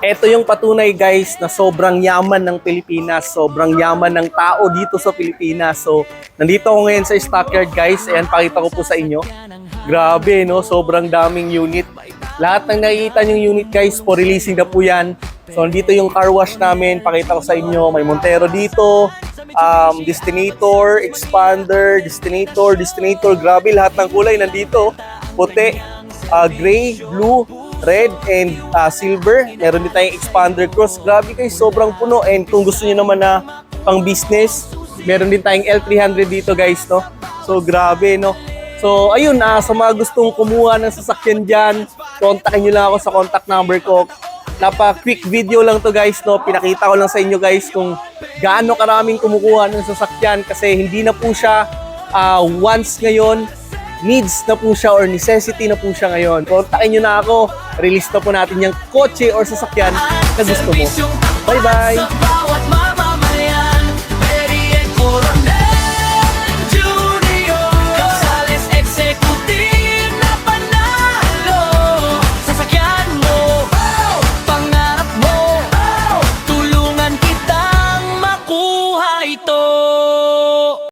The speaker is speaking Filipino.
Ito yung patunay guys na sobrang yaman ng Pilipinas, sobrang yaman ng tao dito sa Pilipinas. So, nandito ako ngayon sa stockyard guys. Ayan, pakita ko po sa inyo. Grabe, no? Sobrang daming unit. Lahat ng nakikita yung unit guys, for releasing na po yan. So, nandito yung car wash namin. Pakita ko sa inyo. May Montero dito. Destinator, Expander, Destinator. Grabe, lahat ng kulay nandito. Puti, gray, blue, red, and silver. Meron din tayong Expander Cross. Grabe guys, sobrang puno. And kung gusto niyo naman na pang business, meron din tayong L300 dito guys, no? So, grabe, no? So, ayun, sa mga gustong kumuha ng sasakyan dyan, kontakin nyo lang ako sa contact number ko. Quick video lang to guys, no? Pinakita ko lang sa inyo guys kung gaano karaming kumukuha ng sasakyan kasi hindi na po siya once ngayon, needs na po siya or necessity na po siya ngayon. Kontakin nyo na ako, release na po natin yung kotse or sasakyan na gusto mo. Bye-bye!